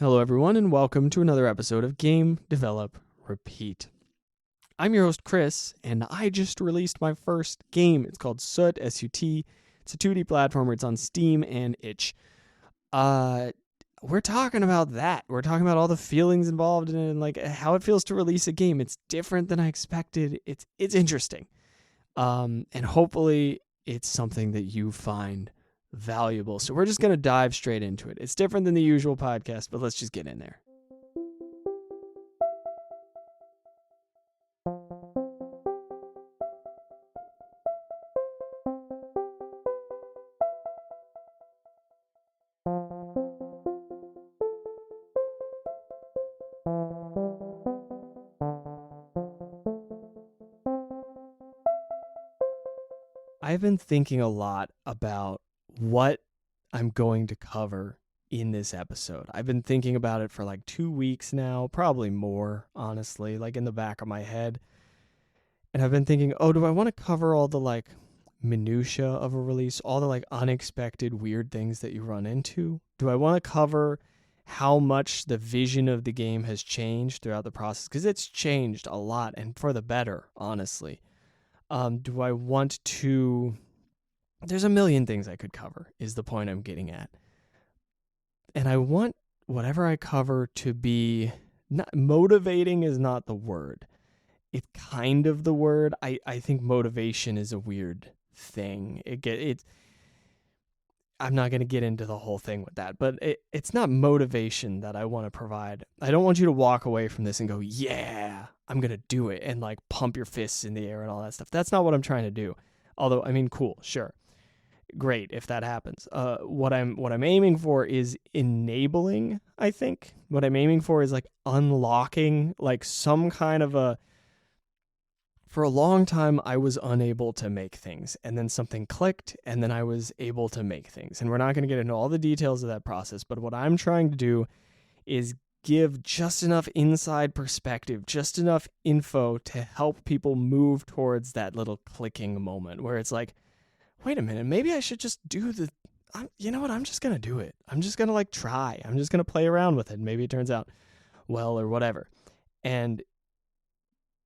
Hello, everyone, and welcome to another episode of Game, Develop, Repeat. I'm your host, Chris, and I just released my first game. It's called Soot, S-U-T. It's a 2D platformer. It's on Steam and itch. We're talking about that. We're talking about all the feelings involved in it and like how it feels to release a game. It's different than I expected. It's interesting. And hopefully it's something that you find valuable. So we're just going to dive straight into it. It's different than the usual podcast, but let's just get in there. I've been thinking a lot about what I'm going to cover in this episode. I've been thinking about it for like 2 weeks now, probably more, honestly, like in the back of my head. And I've been thinking, do I want to cover all the like minutia of a release, all the like unexpected weird things that you run into? Do I want to cover how much the vision of the game has changed throughout the process? Because it's changed a lot and for the better, honestly. Do I want to... There's a million things I could cover, is the point I'm getting at. And I want whatever I cover to be... Not, motivating is not the word. It's kind of the word. I think motivation is a weird thing. I'm not going to get into the whole thing with that, but it's not motivation that I want to provide. I don't want you to walk away from this and go, yeah, I'm going to do it, and like pump your fists in the air and all that stuff. That's not what I'm trying to do. Although, I mean, cool, sure. Great if that happens. What I'm aiming for is enabling, I think. What I'm aiming for is like unlocking like some kind of a... For a long time, I was unable to make things, and then something clicked, and then I was able to make things. And we're not going to get into all the details of that process, but what I'm trying to do is give just enough inside perspective, just enough info to help people move towards that little clicking moment where it's like, wait a minute, maybe I should just do you know what, I'm just going to do it. I'm just going to like try. I'm just going to play around with it. Maybe it turns out well or whatever. And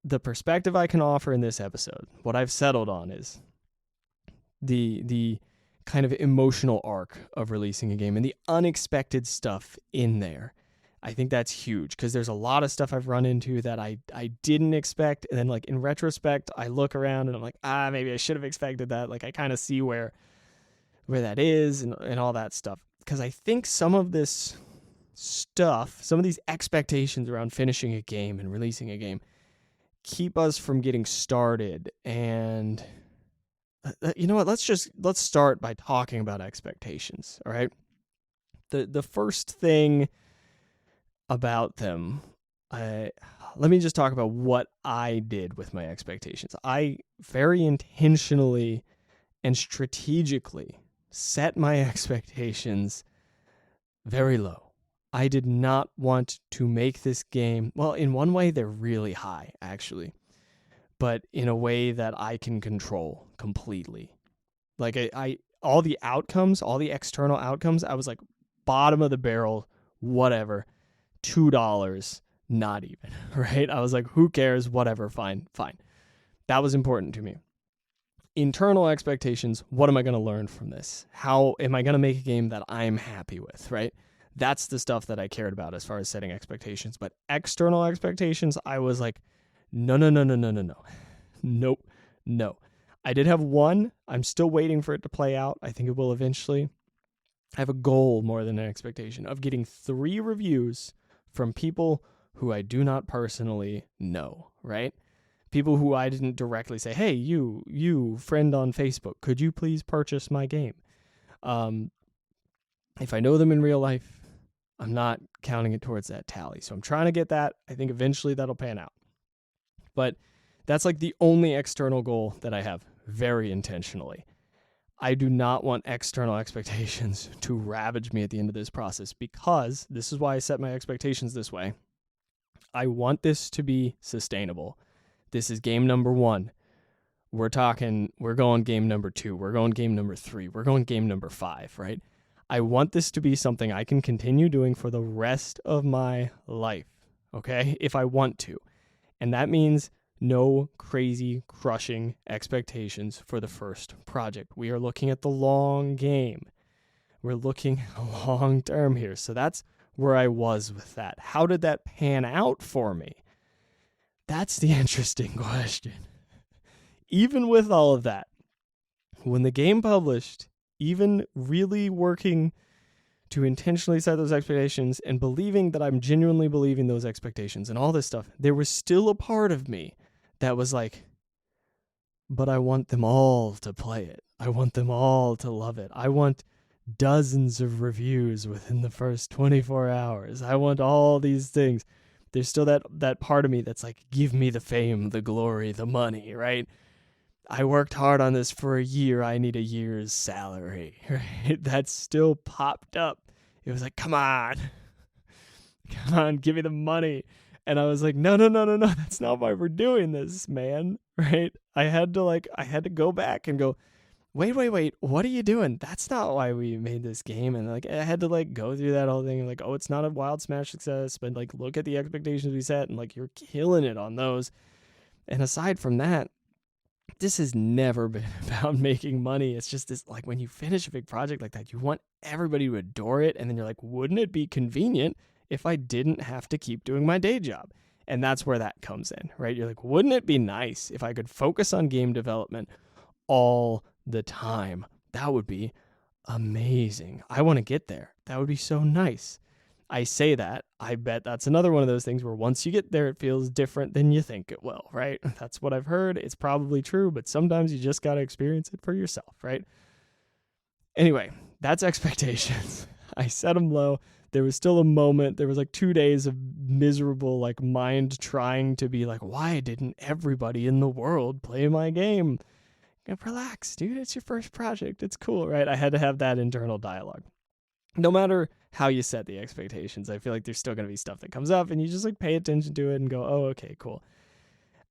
the perspective I can offer in this episode, what I've settled on is the kind of emotional arc of releasing a game and the unexpected stuff in there. I think that's huge because there's a lot of stuff I've run into that I didn't expect. And then like in retrospect, I look around and I'm like, maybe I should have expected that. Like I kind of see where that is and all that stuff. Because I think some of this stuff, some of these expectations around finishing a game and releasing a game keep us from getting started. And you know what, let's start by talking about expectations. All right, the first thing about them, let me just talk about what I did with my expectations. I very intentionally and strategically set my expectations very low. I did not want to make this game... Well, in one way, they're really high, actually. But in a way that I can control completely. Like, all the outcomes, all the external outcomes, I was like, bottom of the barrel, whatever, $2, not even, right? I was like, who cares, whatever, fine. That was important to me. Internal expectations, what am I going to learn from this? How am I going to make a game that I'm happy with, right? That's the stuff that I cared about as far as setting expectations. But external expectations, I was like, no. Nope, no. I did have one. I'm still waiting for it to play out. I think it will eventually. I have a goal more than an expectation of getting 3 reviews from people who I do not personally know, right? People who I didn't directly say, hey, you friend on Facebook, could you please purchase my game? If I know them in real life, I'm not counting it towards that tally. So I'm trying to get that. I think eventually that'll pan out. But that's like the only external goal that I have, very intentionally. I do not want external expectations to ravage me at the end of this process, because this is why I set my expectations this way. I want this to be sustainable. This is game number 1. We're going game number 2. We're going game number 3. We're going game number 5, right? I want this to be something I can continue doing for the rest of my life, okay? If I want to. And that means no crazy crushing expectations for the first project. We are looking at the long game. We're looking long term here. So that's where I was with that. How did that pan out for me? That's the interesting question. Even with all of that, when the game published, even really working to intentionally set those expectations and believing that I'm genuinely believing those expectations and all this stuff, there was still a part of me that was like, but I want them all to play it. I want them all to love it. I want dozens of reviews within the first 24 hours. I want all these things. There's still that part of me that's like, give me the fame, the glory, the money, right? I worked hard on this for a year. I need a year's salary, right? That still popped up. It was like, come on, give me the money. And I was like, no, that's not why we're doing this, man, right? I had to go back and go, wait, what are you doing? That's not why we made this game. And like, I had to like go through that whole thing. Like, oh, it's not a wild smash success, but like, look at the expectations we set, and like, you're killing it on those. And aside from that, this has never been about making money. It's just this, like, when you finish a big project like that, you want everybody to adore it. And then you're like, wouldn't it be convenient if I didn't have to keep doing my day job? And that's where that comes in, right? You're like, wouldn't it be nice if I could focus on game development all the time? That would be amazing. I want to get there. That would be so nice. I say that. I bet that's another one of those things where once you get there, it feels different than you think it will, right? That's what I've heard. It's probably true, but sometimes you just got to experience it for yourself, right? Anyway, that's expectations. I set them low. There was still a moment. There was like 2 days of miserable, like, mind trying to be like, why didn't everybody in the world play my game? Relax, dude. It's your first project. It's cool, right? I had to have that internal dialogue. No matter how you set the expectations, I feel like there's still going to be stuff that comes up, and you just like pay attention to it and go, oh, okay, cool.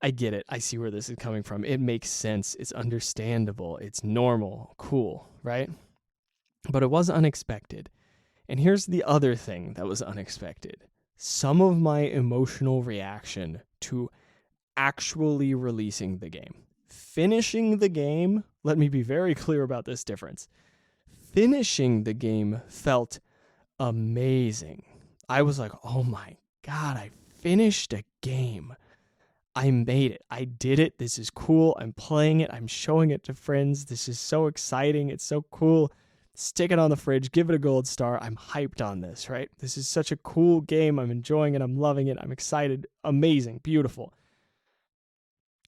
I get it. I see where this is coming from. It makes sense. It's understandable. It's normal. Cool, right? But it was unexpected. And here's the other thing that was unexpected. Some of my emotional reaction to actually releasing the game. Finishing the game, let me be very clear about this difference. Finishing the game felt amazing. I was like, oh my God, I finished a game. I made it. I did it. This is cool. I'm playing it. I'm showing it to friends. This is so exciting. It's so cool. Stick it on the fridge. Give it a gold star. I'm hyped on this, right? This is such a cool game. I'm enjoying it. I'm loving it. I'm excited. Amazing. Beautiful.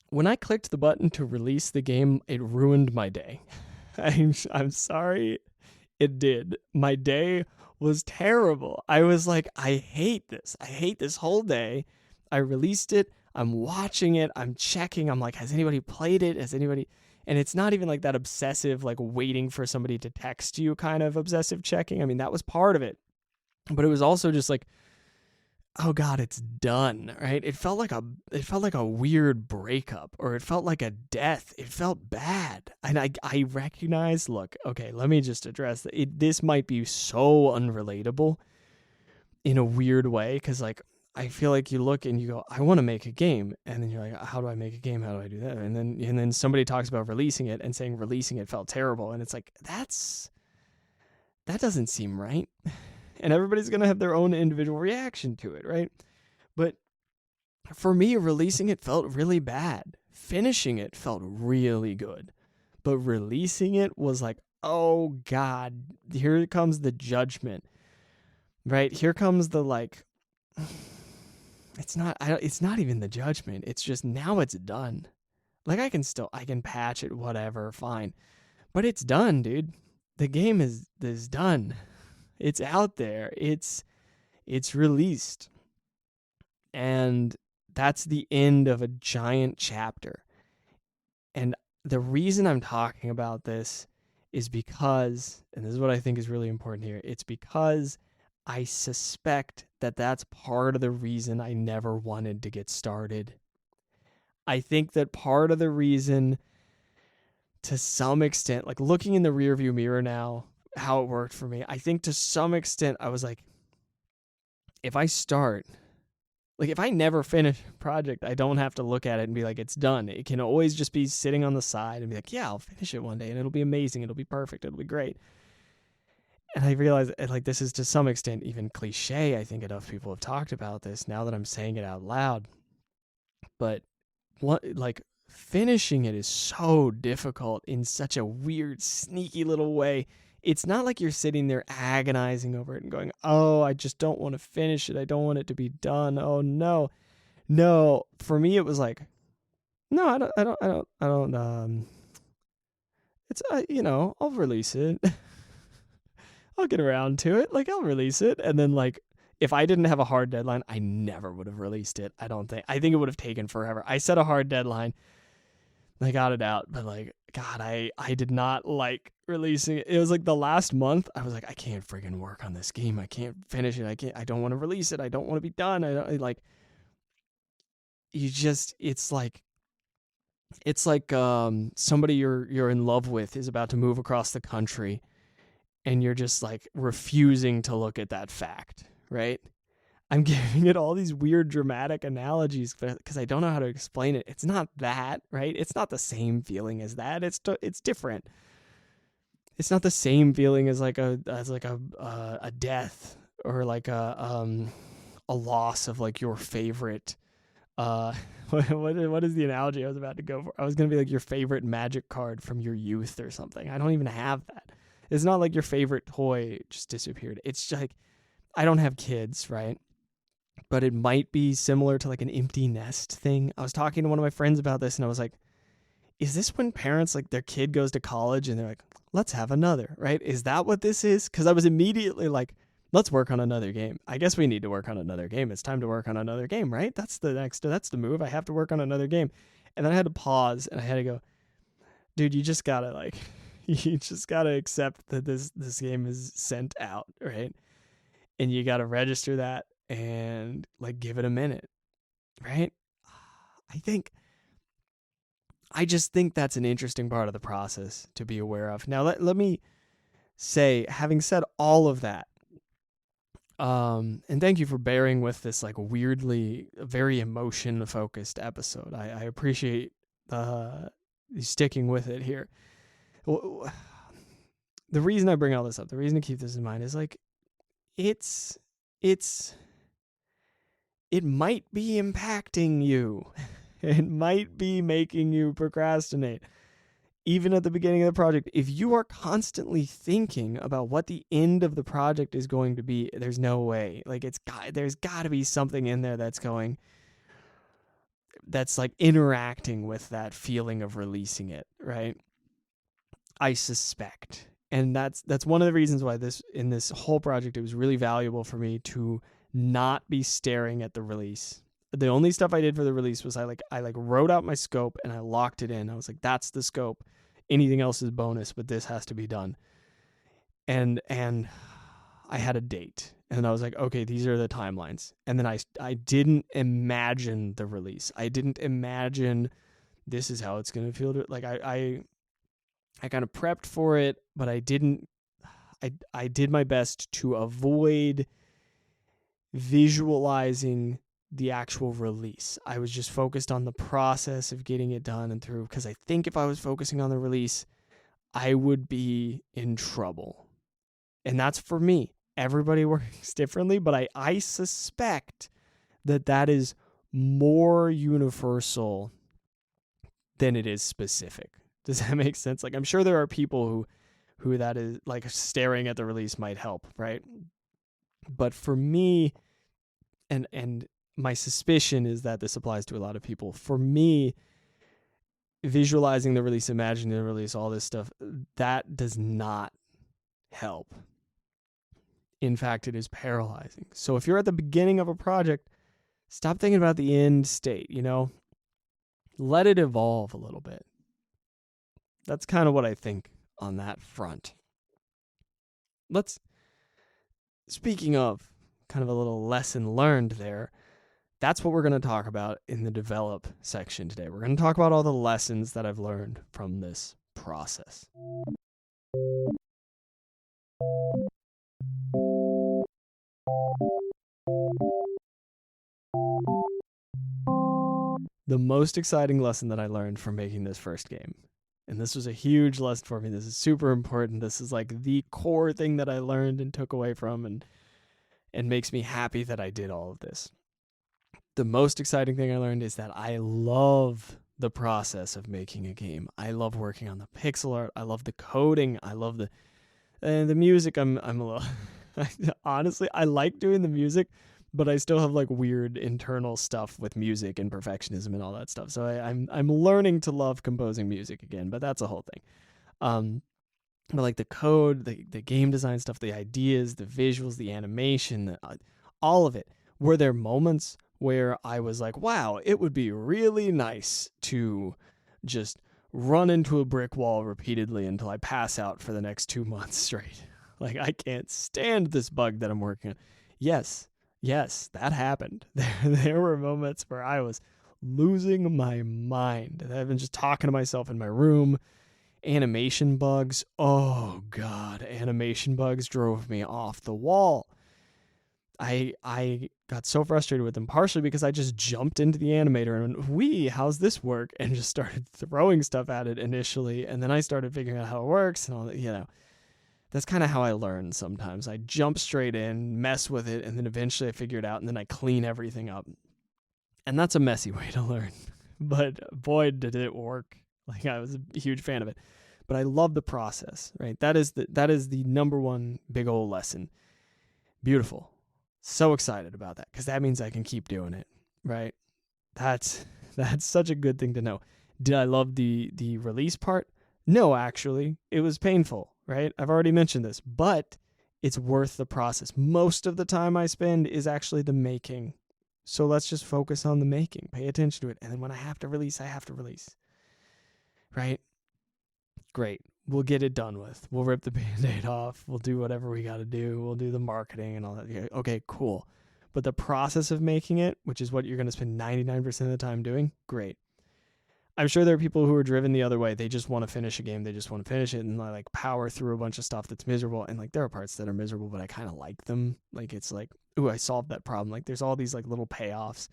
When I clicked the button to release the game, it ruined my day. I'm sorry. It did. My day was terrible. I was like, I hate this. I hate this whole day. I released it. I'm watching it. I'm checking. I'm like, has anybody played it? Has anybody? And it's not even like that obsessive, like waiting for somebody to text you kind of obsessive checking. I mean, that was part of it. But it was also just like, oh God, it's done, right? It felt like a weird breakup, or it felt like a death. It felt bad. And I recognize, look, okay, let me just address that. This might be so unrelatable in a weird way, because like, I feel like you look and you go, I want to make a game. And then you're like, how do I make a game? How do I do that? And then somebody talks about releasing it and saying releasing it felt terrible. And it's like, that doesn't seem right. And everybody's going to have their own individual reaction to it, right? But for me, releasing it felt really bad. Finishing it felt really good. But releasing it was like, oh God, here comes the judgment, right? Here comes the like, it's not even the judgment. It's just now it's done. Like I can patch it, whatever, fine. But it's done, dude. The game is done. It's out there. It's released. And that's the end of a giant chapter. And the reason I'm talking about this is because, and this is what I think is really important here, it's because I suspect that that's part of the reason I never wanted to get started. I think that part of the reason, to some extent, like looking in the rearview mirror now, how it worked for me. I think to some extent I was like, if I start, like if I never finish a project, I don't have to look at it and be like, it's done. It can always just be sitting on the side and be like, yeah, I'll finish it one day and it'll be amazing. It'll be perfect. It'll be great. And I realize like this is to some extent even cliche. I think enough people have talked about this now that I'm saying it out loud. But what, like, finishing it is so difficult in such a weird, sneaky little way. It's not like you're sitting there agonizing over it and going, "Oh, I just don't want to finish it. I don't want it to be done. Oh no." No, for me it was like, "No, I don't it's I'll release it. I'll get around to it. Like I'll release it." And then like if I didn't have a hard deadline, I never would have released it. I don't think. I think it would have taken forever. I set a hard deadline. I got it out, but like God, I did not like releasing it. It was like the last month. I was like, I can't freaking work on this game. I can't finish it. I don't want to release it. I don't want to be done. I don't like. You just. It's like somebody you're in love with is about to move across the country, and you're just like refusing to look at that fact, right? I'm giving it all these weird dramatic analogies because I don't know how to explain it. It's not that, right? It's not the same feeling as that. It's different. It's not the same feeling as like a death or like a loss of like your favorite what is the analogy I was about to go for? I was going to be like your favorite magic card from your youth or something. I don't even have that. It's not like your favorite toy just disappeared. It's just like I don't have kids, right? But it might be similar to like an empty nest thing. I was talking to one of my friends about this and I was like, is this when parents like their kid goes to college and they're like, let's have another, right? Is that what this is? Because I was immediately like, let's work on another game. I guess we need to work on another game. It's time to work on another game, right? That's the move. I have to work on another game. And then I had to pause and I had to go, dude, you just gotta like, you just gotta accept that this game is sent out, right? And you gotta register that and like give it a minute, right? I just think that's an interesting part of the process to be aware of. Now let me say, having said all of that, and thank you for bearing with this like weirdly very emotion focused episode. I appreciate you sticking with it here. The reason I bring all this up, the reason to keep this in mind is like it might be impacting you. It might be making you procrastinate. Even at the beginning of the project, if you are constantly thinking about what the end of the project is going to be, there's no way. Like there's got to be something in there that's like interacting with that feeling of releasing it, right? I suspect. And that's one of the reasons why in this whole project it was really valuable for me to not be staring at the release. The only stuff I did for the release was I wrote out my scope and I locked it in. I was like, that's the scope. Anything else is bonus, but this has to be done. And I had a date. And I was like, okay, these are the timelines. And then I didn't imagine the release. I didn't imagine this is how it's going to feel. Like I kind of prepped for it, but I didn't. I did my best to avoid visualizing the actual release. I was just focused on the process of getting it done and through, because I think if I was focusing on the release, I would be in trouble. And that's for me. Everybody works differently, but I suspect that is more universal than it is specific. Does that make sense? Like, I'm sure there are people who that is like staring at the release might help, right? But for me, and my suspicion is that this applies to a lot of people. For me, visualizing the release, imagining the release, all this stuff, that does not help. In fact, it is paralyzing. So if you're at the beginning of a project, stop thinking about the end state, Let it evolve a little bit. That's kind of what I think on that front. Speaking of kind of a little lesson learned there, that's what we're going to talk about in the develop section today. We're going to talk about all the lessons that I've learned from this process. The most exciting lesson that I learned from making this first game, and this was a huge lesson for me. This is super important. This is like the core thing that I learned and took away from, and makes me happy that I did all of this. The most exciting thing I learned is that I love the process of making a game. I love working on the pixel art. I love the coding. I love the music. I'm a little honestly, I like doing the music, but I still have like weird internal stuff with music and perfectionism and all that stuff. So I'm learning to love composing music again, but that's a whole thing. But like the code, the game design stuff, the ideas, the visuals, the animation, all of it. Were there moments where I was like, wow, it would be really nice to just run into a brick wall repeatedly until I pass out for the next 2 months straight? Like, I can't stand this bug that I'm working on. Yes, that happened. There were moments where I was losing my mind. I've been just talking to myself in my room. Animation bugs. Oh, God. Animation bugs drove me off the wall. I got so frustrated with them, partially because I just jumped into the animator and how's this work? And just started throwing stuff at it initially. And then I started figuring out how it works and all that, That's kind of how I learn sometimes. I jump straight in, mess with it, and then eventually I figure it out, and then I clean everything up. And that's a messy way to learn. But boy, did it work. Like, I was a huge fan of it. But I love the process, right? That is the number one big old lesson. Beautiful. So excited about that, because that means I can keep doing it, right? That's such a good thing to know. Did I love the release part? No, actually. It was painful, right? I've already mentioned this, but it's worth the process. Most of the time I spend is actually the making. So let's just focus on the making. Pay attention to it. And then when I have to release, I have to release. Right? Great. We'll get it done with. We'll rip the Band-Aid off. We'll do whatever we got to do. We'll do the marketing and all that. Okay, cool. But the process of making it, which is what you're going to spend 99% of the time doing, great. I'm sure there are people who are driven the other way. They just want to finish a game. They just want to finish it and like power through a bunch of stuff that's miserable. And like there are parts that are miserable, but I kind of like them. Like it's like, ooh, I solved that problem. Like there's all these like little payoffs.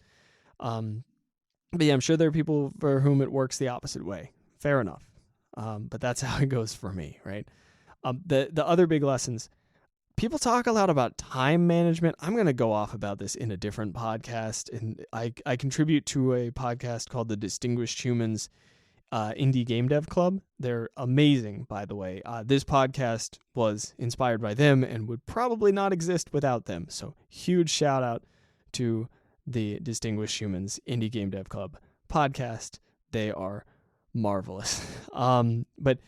But yeah, I'm sure there are people for whom it works the opposite way. Fair enough. But that's how it goes for me, right? The other big lessons, people talk a lot about time management. I'm going to go off about this in a different podcast. And I contribute to a podcast called the Distinguished Humans Indie Game Dev Club. They're amazing, by the way. This podcast was inspired by them and would probably not exist without them. So huge shout out to the Distinguished Humans Indie Game Dev Club podcast. They are marvelous. But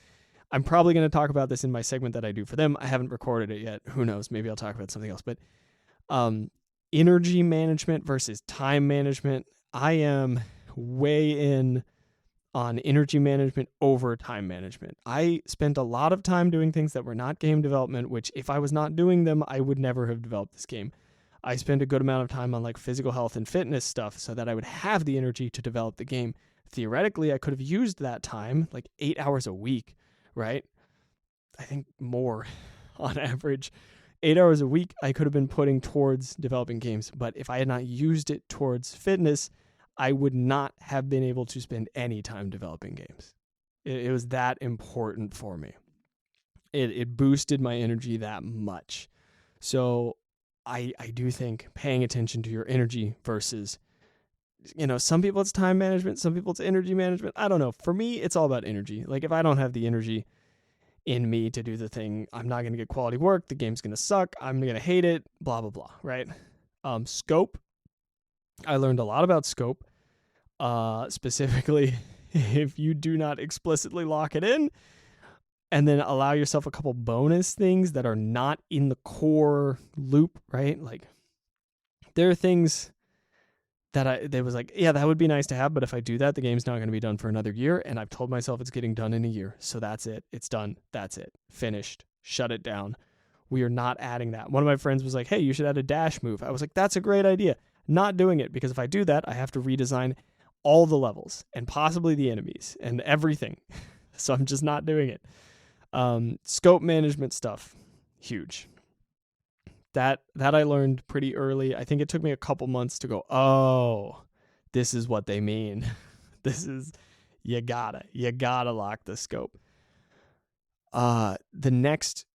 I'm probably going to talk about this in my segment that I do for them. I haven't recorded it yet. Who knows? Maybe I'll talk about something else. But energy management versus time management. I am way in on energy management over time management. I spent a lot of time doing things that were not game development, which if I was not doing them, I would never have developed this game. I spent a good amount of time on like physical health and fitness stuff so that I would have the energy to develop the game. Theoretically, I could have used that time, like 8 hours a week, right? I think more on average. 8 hours a week I could have been putting towards developing games. But if I had not used it towards fitness, I would not have been able to spend any time developing games. It was that important for me. It boosted my energy that much. So I do think paying attention to your energy versus, some people it's time management, some people it's energy management. I don't know. For me, it's all about energy. Like if I don't have the energy in me to do the thing, I'm not going to get quality work. The game's going to suck. I'm going to hate it, blah, blah, blah, right? Scope. I learned a lot about scope. Specifically, if you do not explicitly lock it in and then allow yourself a couple bonus things that are not in the core loop, right? Like there are things that they was like, yeah, that would be nice to have, but if I do that, the game's not going to be done for another year, and I've told myself it's getting done in a year, so that's it. It's done. That's it. Finished. Shut it down. We are not adding that. One of my friends was like, hey, you should add a dash move. I was like, that's a great idea. Not doing it, because if I do that, I have to redesign all the levels, and possibly the enemies, and everything. So I'm just not doing it. Scope management stuff, huge. That I learned pretty early. I think it took me a couple months to go, oh, this is what they mean. This is, you gotta lock the scope. The next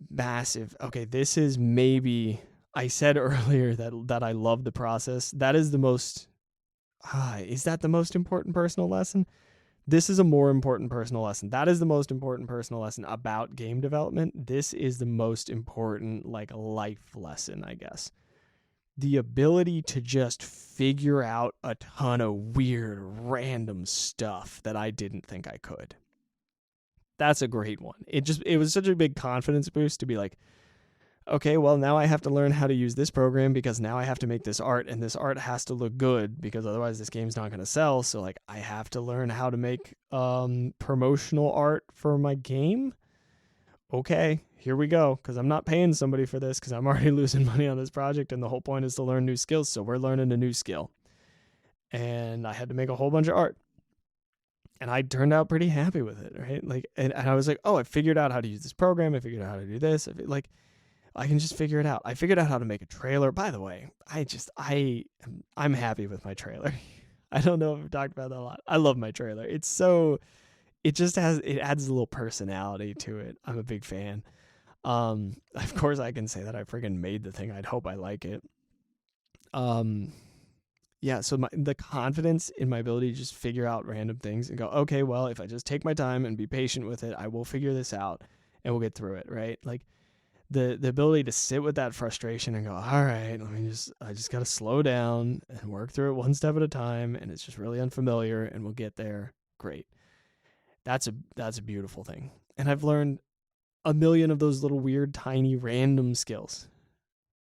massive, okay, this is maybe, I said earlier that I love the process. That is the most, is that the most important personal lesson? This is a more important personal lesson. That is the most important personal lesson about game development. This is the most important, like, life lesson, I guess. The ability to just figure out a ton of weird, random stuff that I didn't think I could. That's a great one. It was such a big confidence boost to be like, okay, well, now I have to learn how to use this program because now I have to make this art, and this art has to look good because otherwise this game's not going to sell. So, like, I have to learn how to make promotional art for my game. Okay, here we go, because I'm not paying somebody for this because I'm already losing money on this project, and the whole point is to learn new skills. So we're learning a new skill. And I had to make a whole bunch of art. And I turned out pretty happy with it, right? Like, and I was like, oh, I figured out how to use this program. I figured out how to do this. I can just figure it out. I figured out how to make a trailer. By the way, I'm happy with my trailer. I don't know if I've talked about that a lot. I love my trailer. It adds a little personality to it. I'm a big fan. Of course I can say that I friggin' made the thing. I'd hope I like it. Yeah, so the confidence in my ability to just figure out random things and go, okay, well, if I just take my time and be patient with it, I will figure this out and we'll get through it, right? Like, the ability to sit with that frustration and go, all right, I just got to slow down and work through it one step at a time, and it's just really unfamiliar, and we'll get there. Great. That's a beautiful thing. And I've learned a million of those little weird, tiny, random skills.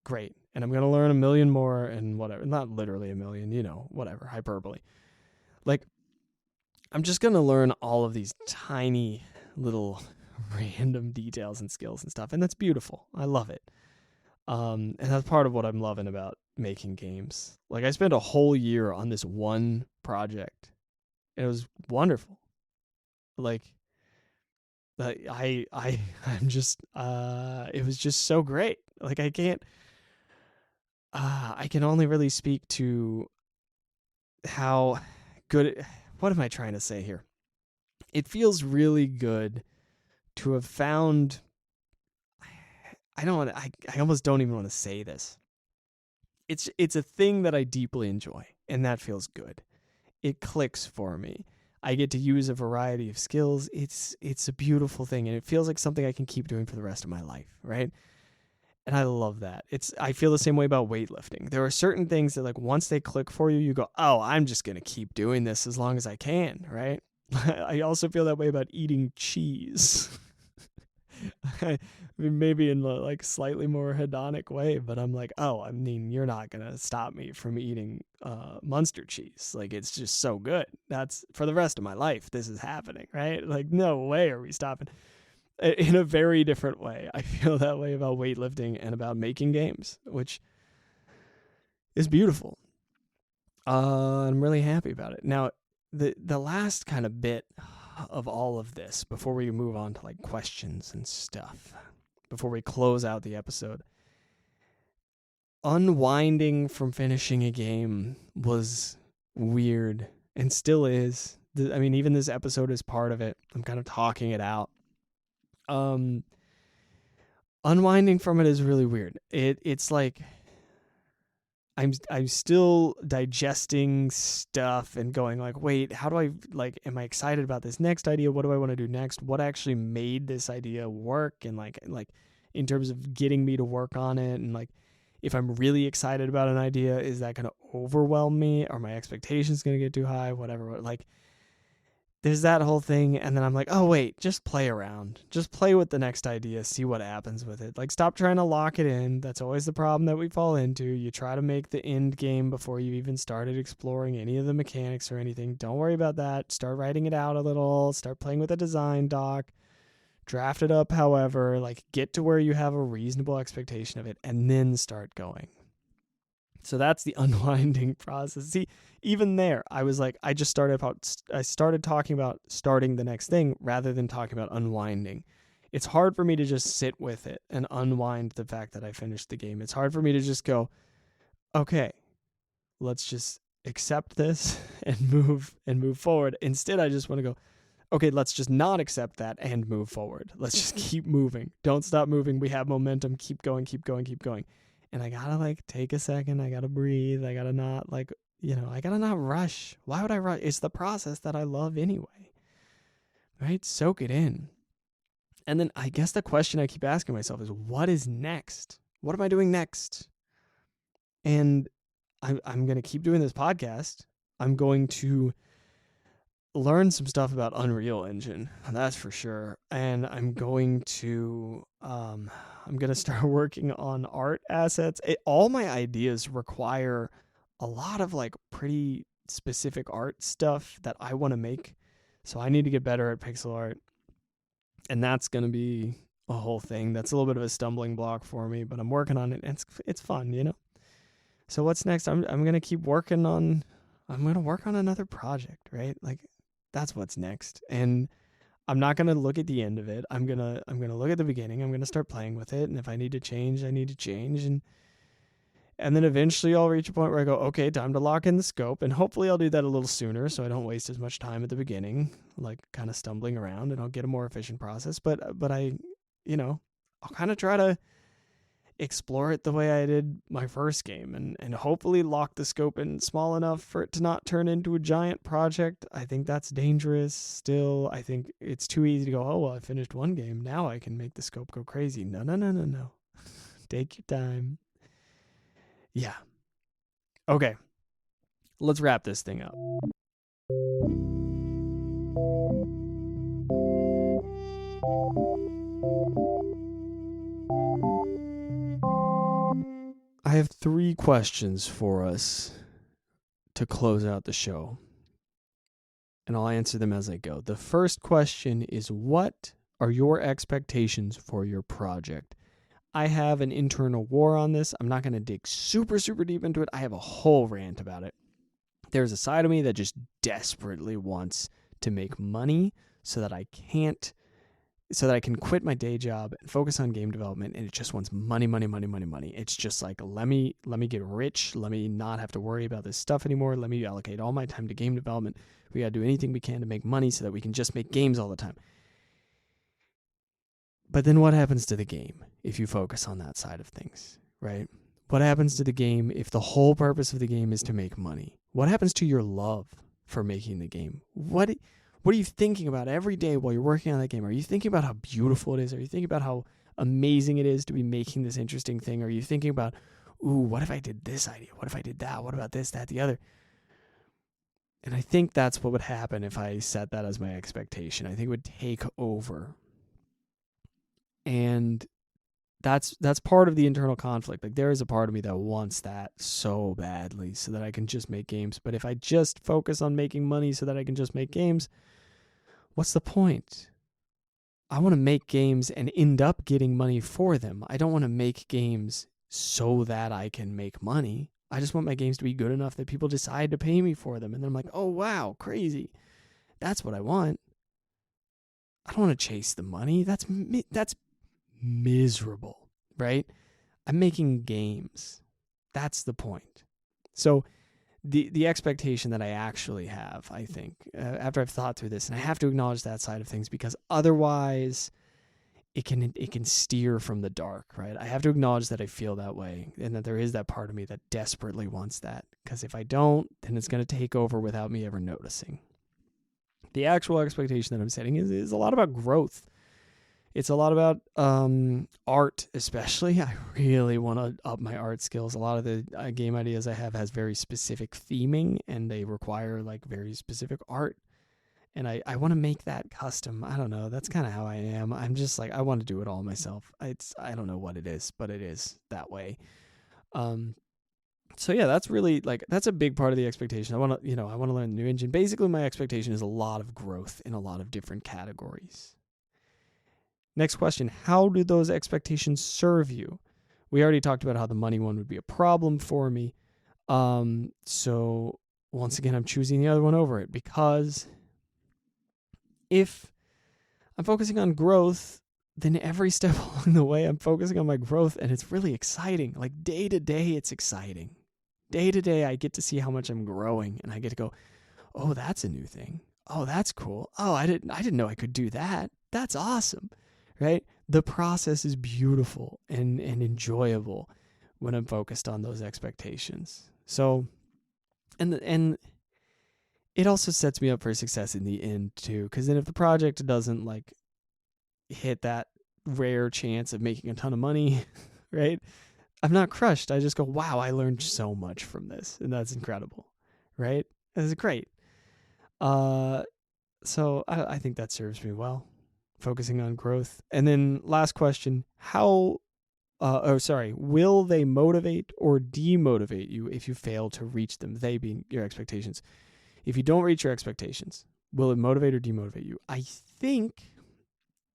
Great. And I'm going to learn a million more, and whatever. Not literally a million, whatever, hyperbole. Like, I'm just going to learn all of these tiny little random details and skills and stuff, and that's beautiful. I love it. And that's part of what I'm loving about making games. Like, I spent a whole year on this one project. It was wonderful. Like, I'm just it was just so great. Like, I can only really speak to how good what am I trying to say here? It feels really good to have found, I almost don't even want to say this. It's a thing that I deeply enjoy, and that feels good. It clicks for me. I get to use a variety of skills. It's a beautiful thing, and it feels like something I can keep doing for the rest of my life, right? And I love that. I feel the same way about weightlifting. There are certain things that, like, once they click for you, you go, oh, I'm just going to keep doing this as long as I can, right? I also feel that way about eating cheese. I mean, maybe in a, like, slightly more hedonic way, but I'm like, oh, I mean, you're not going to stop me from eating Munster cheese. Like, it's just so good. That's for the rest of my life. This is happening, right? Like, no way are we stopping. In a very different way. I feel that way about weightlifting and about making games, which is beautiful. I'm really happy about it. Now, the last kind of bit of all of this, before we move on to, like, questions and stuff, before we close out the episode, unwinding from finishing a game was weird and still is. I mean, even this episode is part of it. I'm kind of talking it out. Unwinding from it is really weird. It's like I'm still digesting stuff and going, like, wait, how do I, like, am I excited about this next idea? What do I want to do next? What actually made this idea work? And like in terms of getting me to work on it, and, like, if I'm really excited about an idea, is that going to overwhelm me? Are my expectations going to get too high? Whatever. Like, there's that whole thing, and then I'm like, oh, wait, just play around. Just play with the next idea, see what happens with it. Like, stop trying to lock it in. That's always the problem that we fall into. You try to make the end game before you even started exploring any of the mechanics or anything. Don't worry about that. Start writing it out a little. Start playing with a design doc. Draft it up, however. Like, get to where you have a reasonable expectation of it, and then start going. So that's the unwinding process. See, even there, I was like, I started talking about starting the next thing rather than talking about unwinding. It's hard for me to just sit with it and unwind the fact that I finished the game. It's hard for me to just go, okay, let's just accept this and move forward. Instead, I just want to go, okay, let's just not accept that and move forward. Let's just keep moving. Don't stop moving. We have momentum. Keep going, keep going, keep going. And I gotta like take a second. I gotta breathe. I gotta not like, I gotta not rush. Why would I rush? It's the process that I love anyway, right? Soak it in. And then I guess the question I keep asking myself is, what is next? What am I doing next? And I'm going to keep doing this podcast. I'm going to learn some stuff about Unreal Engine, that's for sure. And I'm going to start working on art assets. All my ideas require a lot of like pretty specific art stuff that I want to make. So I need to get better at pixel art. And that's going to be a whole thing. That's a little bit of a stumbling block for me, but I'm working on it. And it's fun, So what's next? I'm going to keep working on I'm going to work on another project, right? Like that's what's next. And I'm not going to look at the end of it. I'm going to look at the beginning. I'm going to start playing with it, and if I need to change, I need to change, and then eventually I'll reach a point where I go, okay, time to lock in the scope, and hopefully I'll do that a little sooner so I don't waste as much time at the beginning, like kind of stumbling around, and I'll get a more efficient process. But I'll kind of try to explore it the way I did my first game, and hopefully lock the scope in small enough for it to not turn into a giant project. I think that's dangerous still. I think it's too easy to go, oh, well, I finished one game. Now I can make the scope go crazy. No. Take your time. Yeah. Okay. Let's wrap this thing up. I have 3 questions for us to close out the show, and I'll answer them as I go. The first question is, what are your expectations for your project? I have an internal war on this. I'm not going to dig super, super deep into it. I have a whole rant about it. There's a side of me that just desperately wants to make money so that I can quit my day job and focus on game development, and it just wants money. It's just like, let me get rich. Let me not have to worry about this stuff anymore. Let me allocate all my time to game development. We got to do anything we can to make money so that we can just make games all the time. But then what happens to the game if you focus on that side of things, right? What happens to the game if the whole purpose of the game is to make money? What happens to your love for making the game? What are you thinking about every day while you're working on that game? Are you thinking about how beautiful it is? Are you thinking about how amazing it is to be making this interesting thing? Are you thinking about, ooh, what if I did this idea? What if I did that? What about this, that, the other? And I think that's what would happen if I set that as my expectation. I think it would take over. And that's part of the internal conflict. Like, there is a part of me that wants that so badly so that I can just make games. But if I just focus on making money so that I can just make games, what's the point? I want to make games and end up getting money for them. I don't want to make games so that I can make money. I just want my games to be good enough that people decide to pay me for them. And then I'm like, oh, wow, crazy. That's what I want. I don't want to chase the money. That's miserable, right? I'm making games. That's the point. So the expectation that I actually have, I think, after I've thought through this, and I have to acknowledge that side of things because otherwise it can steer from the dark, right? I have to acknowledge that I feel that way and that there is that part of me that desperately wants that, because if I don't, then it's going to take over without me ever noticing. The actual expectation that I'm setting is a lot about growth. It's a lot about art, especially. I really want to up my art skills. A lot of the game ideas I have has very specific theming, and they require like very specific art. And I want to make that custom. I don't know. That's kind of how I am. I'm just like, I want to do it all myself. I don't know what it is, but it is that way. So yeah, that's really that's a big part of the expectation. I want to learn the new engine. Basically, my expectation is a lot of growth in a lot of different categories. Next question, how do those expectations serve you? We already talked about how the money one would be a problem for me. So once again, I'm choosing the other one over it, because if I'm focusing on growth, then every step along the way, I'm focusing on my growth, and it's really exciting. Like day to day, it's exciting. Day to day, I get to see how much I'm growing, and I get to go, oh, that's a new thing. Oh, that's cool. Oh, I didn't know I could do that. That's awesome, right? The process is beautiful and enjoyable when I'm focused on those expectations. So, and it also sets me up for success in the end too, because then if the project doesn't like hit that rare chance of making a ton of money, right? I'm not crushed. I just go, wow, I learned so much from this, and that's incredible, right? That's great. So I think that serves me well, focusing on growth. And then last question, will they motivate or demotivate you if you fail to reach them? They being your expectations. If you don't reach your expectations, will it motivate or demotivate you? I think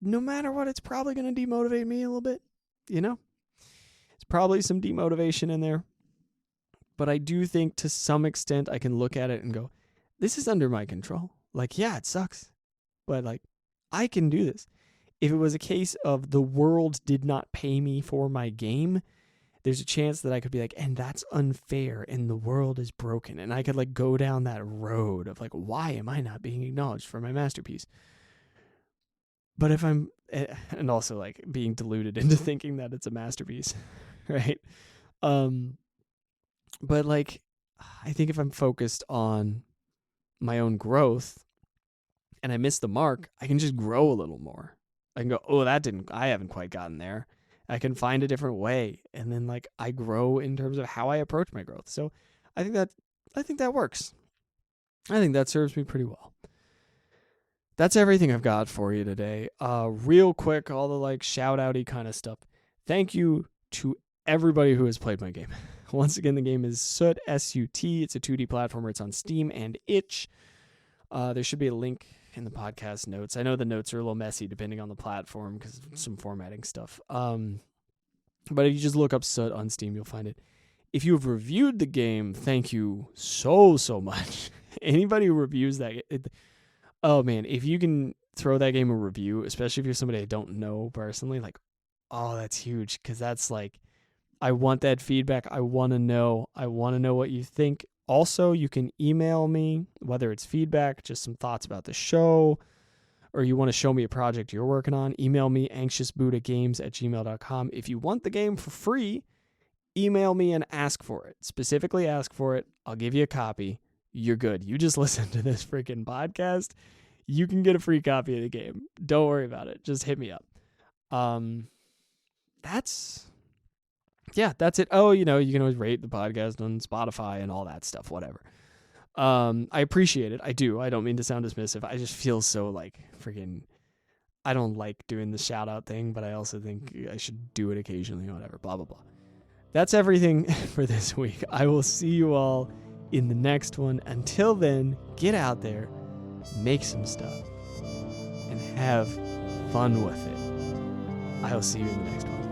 no matter what, it's probably going to demotivate me a little bit, It's probably some demotivation in there. But I do think to some extent I can look at it and go, this is under my control. Like, yeah, it sucks, but like, I can do this. If it was a case of the world did not pay me for my game, there's a chance that I could be like, and that's unfair and the world is broken. And I could like go down that road of like, why am I not being acknowledged for my masterpiece? But if I'm, and also like being deluded into thinking that it's a masterpiece, right? But like, I think if I'm focused on my own growth and I miss the mark, I can just grow a little more. I can go, oh, I haven't quite gotten there. I can find a different way. And then like I grow in terms of how I approach my growth. So I think that works. I think that serves me pretty well. That's everything I've got for you today. Real quick, all the like shout outy kind of stuff. Thank you to everybody who has played my game. Once again, the game is Soot, S-U-T. It's a 2D platformer. It's on Steam and Itch. There should be a link in the podcast notes. I know the notes are a little messy depending on the platform because of some formatting stuff. But if you just look up Soot on Steam, you'll find it. If you have reviewed the game, thank you so much. Anybody who reviews that, oh man, if you can throw that game a review, especially if you're somebody I don't know personally, like, oh, that's huge because that's like, I want that feedback. I want to know what you think. Also, you can email me, whether it's feedback, just some thoughts about the show, or you want to show me a project you're working on. Email me, anxiousbuddhagames@gmail.com. If you want the game for free, email me and ask for it. Specifically ask for it. I'll give you a copy. You're good. You just listen to this freaking podcast. You can get a free copy of the game. Don't worry about it. Just hit me up. That's it. Oh, you can always rate the podcast on Spotify and all that stuff, whatever. I appreciate it. I do. I don't mean to sound dismissive. I just feel so like freaking, I don't like doing the shout out thing, but I also think I should do it occasionally, whatever, blah, blah, blah. That's everything for this week. I will see you all in the next one. Until then, get out there, make some stuff, and have fun with it. I will see you in the next one.